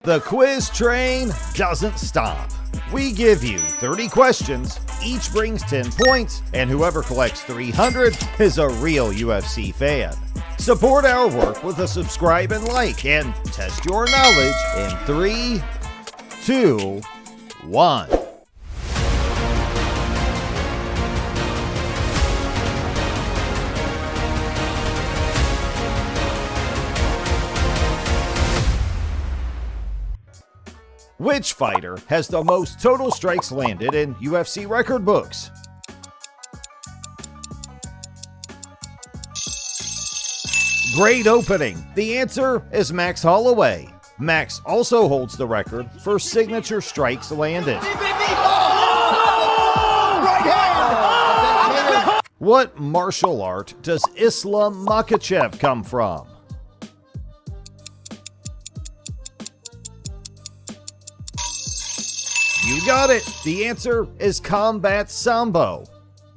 The quiz train doesn't stop. We give you 30 questions, each brings 10 points, and whoever collects 300 is a real UFC fan. Support our work with a subscribe and like, and test your knowledge in 3, 2, 1. Which fighter has the most total strikes landed in UFC record books? Great opening. The answer is Max Holloway. Max also holds the record for signature strikes landed. What martial art does Islam Makhachev come from? You got it! The answer is combat sambo.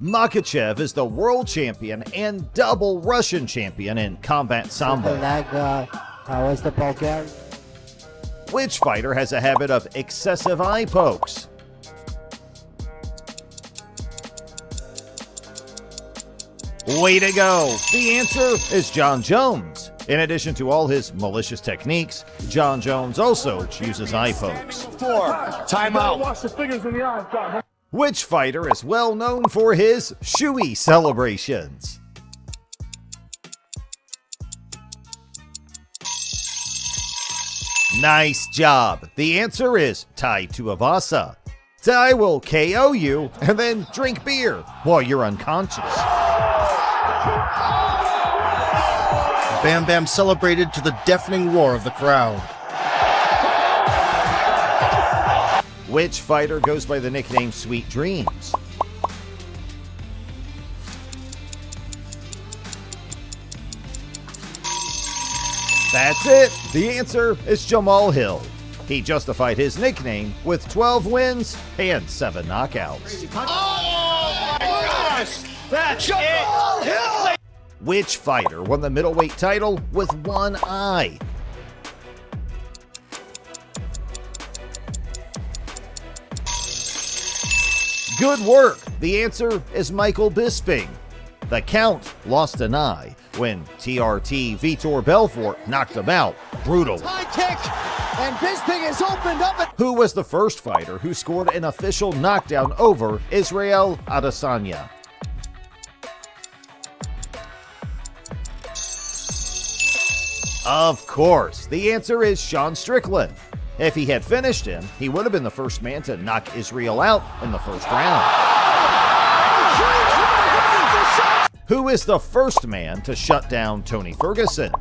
Makhachev is the world champion and double Russian champion in combat sambo. Was the Bulgarian? Which fighter has a habit of excessive eye pokes? Way to go! The answer is John Jones. In addition to all his malicious techniques, John Jones also uses eye pokes. Timeout. Watch the fingers in the eyes, John. Which fighter is well known for his shoey celebrations? Nice job. The answer is Tai Tuivasa. Tai will KO you and then drink beer while you're unconscious. Bam Bam celebrated to the deafening roar of the crowd. Which fighter goes by the nickname Sweet Dreams? That's it! The answer is Jamal Hill. He justified his nickname with 12 wins and 7 knockouts. Oh my gosh! That's Jamal Hill! Which fighter won the middleweight title with one eye? Good work! The answer is Michael Bisping. The Count lost an eye when TRT Vitor Belfort knocked him out brutally. High kick, and Bisping is opened up. Who was the first fighter who scored an official knockdown over Israel Adesanya? Of course, the answer is Sean Strickland. If he had finished him, he would have been the first man to knock Israel out in the first round. Who is the first man to shut down Tony Ferguson?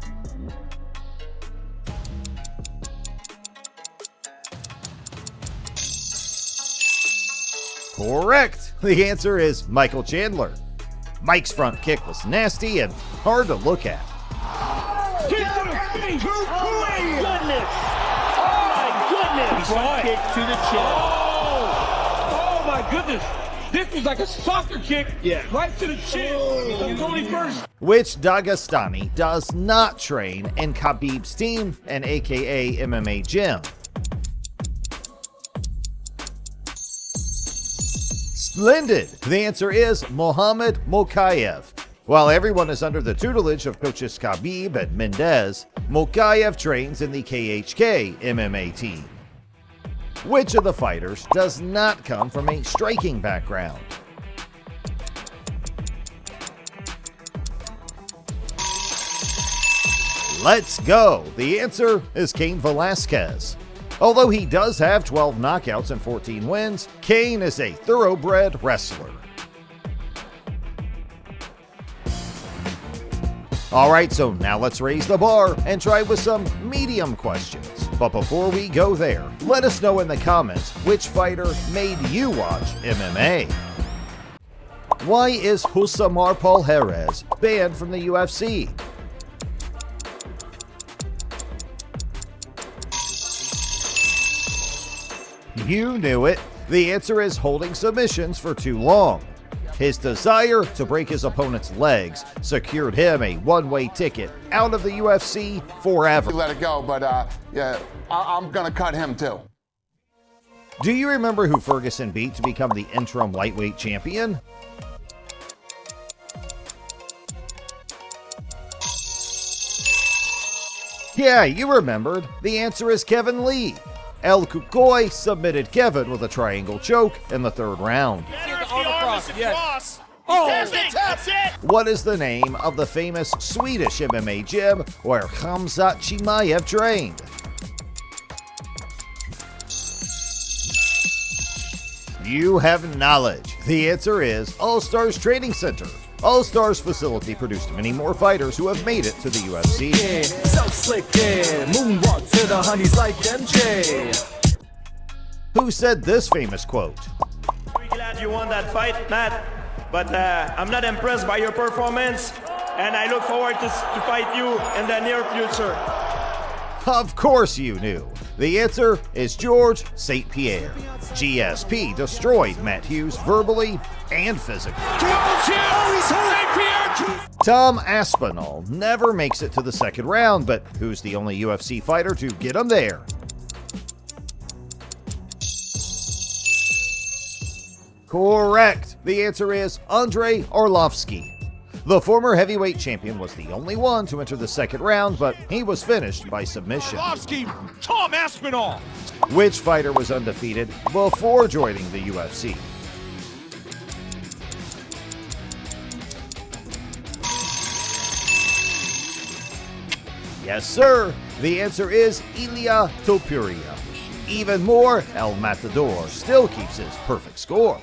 Correct! The answer is Michael Chandler. Mike's front kick was nasty and hard to look at. Oh my goodness! Oh my goodness! Front kick to the chin. Oh my goodness! This was like a soccer kick, right to the chin. Tony first. Which Dagestani does not train in Khabib's team and aka MMA gym? Splendid! The answer is Mohamed Mokaev. While everyone is under the tutelage of coaches Khabib and Mendez, Mokaev trains in the KHK MMA team. Which of the fighters does not come from a striking background? Let's go! The answer is Cain Velasquez. Although he does have 12 knockouts and 14 wins, Cain is a thoroughbred wrestler. Alright, so now let's raise the bar and try with some medium questions. But before we go there, let us know in the comments which fighter made you watch MMA. Why is Husamar Palhares banned from the UFC? You knew it. The answer is holding submissions for too long. His desire to break his opponent's legs secured him a one-way ticket out of the UFC forever. Let it go, but yeah, I'm gonna cut him too. Do you remember who Ferguson beat to become the interim lightweight champion? Yeah, you remembered. The answer is Kevin Lee. El Cucoy submitted Kevin with a triangle choke in the third round. What is the name of the famous Swedish MMA gym where Khamzat Chimaev trained? You have knowledge. The answer is All Stars Training Center. All Stars facility produced many more fighters who have made it to the UFC. So slick, yeah. Moonwalk to the honeys like MJ. Who said this famous quote? Very glad you won that fight, Matt, but I'm not impressed by your performance, and I look forward to fight you in the near future. Of course you knew. The answer is George St. Pierre. GSP destroyed Matt Hughes verbally and physically. Tom Aspinall never makes it to the second round, but who's the only UFC fighter to get him there? Correct. The answer is Andrei Arlovsky. The former heavyweight champion was the only one to enter the second round, but he was finished by submission. Tom Aspinall. Which fighter was undefeated before joining the UFC? Yes, sir. The answer is Ilia Topuria. Even more, El Matador still keeps his perfect score.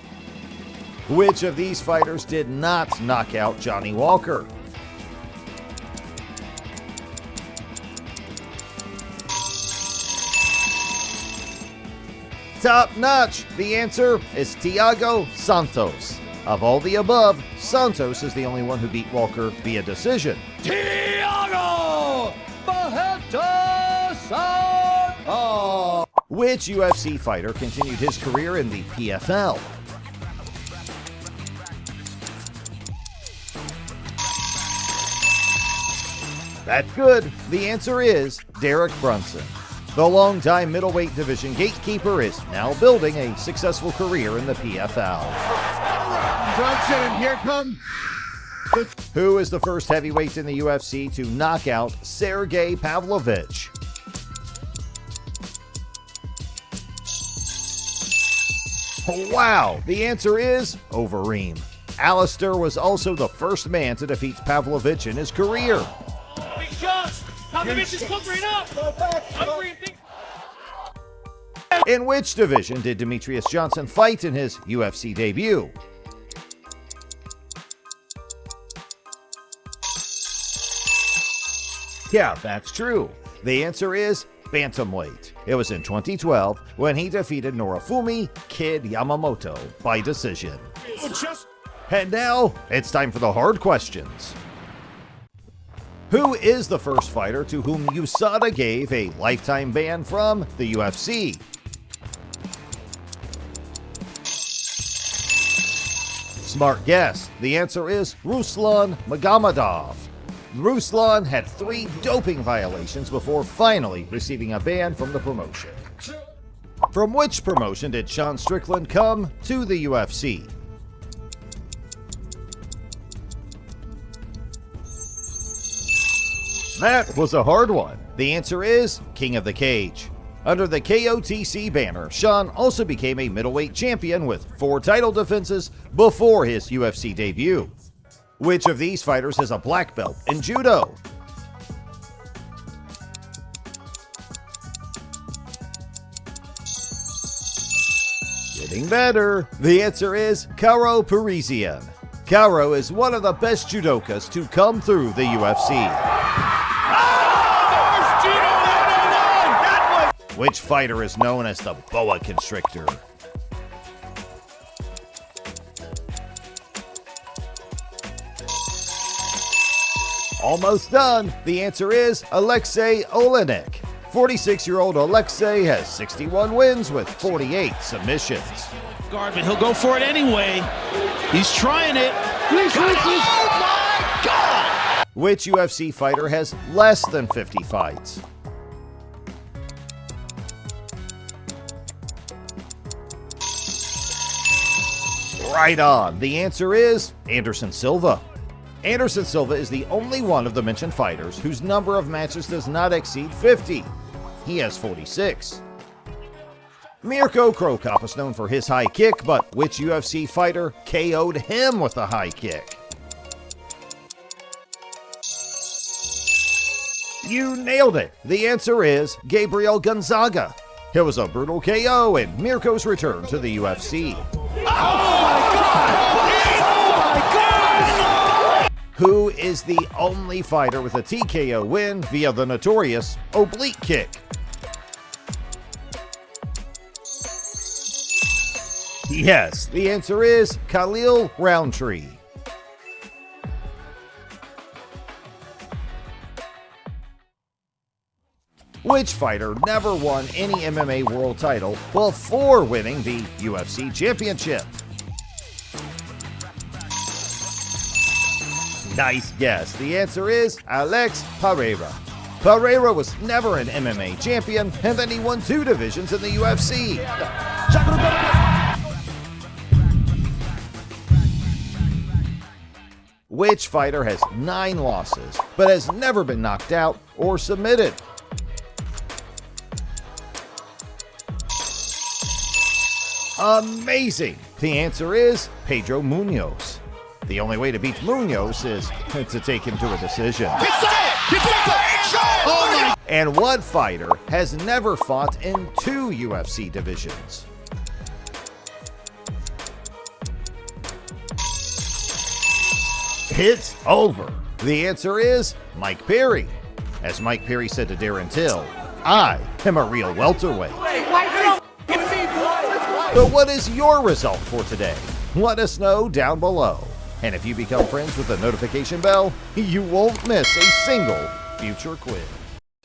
Which of these fighters did not knock out Johnny Walker? Top notch. The answer is Thiago Santos. Of all the above, Santos is the only one who beat Walker via decision. Thiago Santos. Which UFC fighter continued his career in the PFL? That's good. The answer is Derek Brunson. The longtime middleweight division gatekeeper is now building a successful career in the PFL. Brunson, and here comes. Who is the first heavyweight in the UFC to knock out Sergey Pavlovich? Wow, the answer is Overeem. Alistair was also the first man to defeat Pavlovich in his career. Big shots. Pavlovich is covering up. In which division did Demetrius Johnson fight in his UFC debut? Yeah, that's true. The answer is bantamweight. It was in 2012 when he defeated Norifumi Kid Yamamoto by decision. And now, it's time for the hard questions. Who is the first fighter to whom USADA gave a lifetime ban from the UFC? Smart guess. The answer is Ruslan Magomedov. Ruslan had 3 doping violations before finally receiving a ban from the promotion. From which promotion did Sean Strickland come to the UFC? That was a hard one. The answer is King of the Cage. Under the KOTC banner, Sean also became a middleweight champion with 4 title defenses before his UFC debut. Which of these fighters has a black belt in judo? Getting better. The answer is Karo Parisian. Karo is one of the best judokas to come through the UFC. Which fighter is known as the boa constrictor? Almost done. The answer is Alexei Olenek. 46-year-old Alexei has 61 wins with 48 submissions. Garvin, he'll go for it anyway. He's trying it. Oh my God! Which UFC fighter has less than 50 fights? Right on. The answer is Anderson Silva. Anderson Silva is the only one of the mentioned fighters whose number of matches does not exceed 50. He has 46. Mirko Cro Cop is known for his high kick, but which UFC fighter KO'd him with a high kick? You nailed it. The answer is Gabriel Gonzaga. It was a brutal KO in Mirko's return to the UFC. Who is the only fighter with a TKO win via the notorious oblique kick? Yes, the answer is Khalil Roundtree. Which fighter never won any MMA world title before winning the UFC championship? Nice guess. The answer is Alex Pereira. Pereira was never an MMA champion, and then he won 2 divisions in the UFC. Which fighter has 9 losses, but has never been knocked out or submitted? Amazing! The answer is Pedro Munoz. The only way to beat Munoz is to take him to a decision. And what fighter has never fought in 2 UFC divisions? It's over. The answer is Mike Perry. As Mike Perry said to Darren Till, I am a real welterweight. But what is your result for today? Let us know down below. And if you become friends with the notification bell, you won't miss a single future quiz.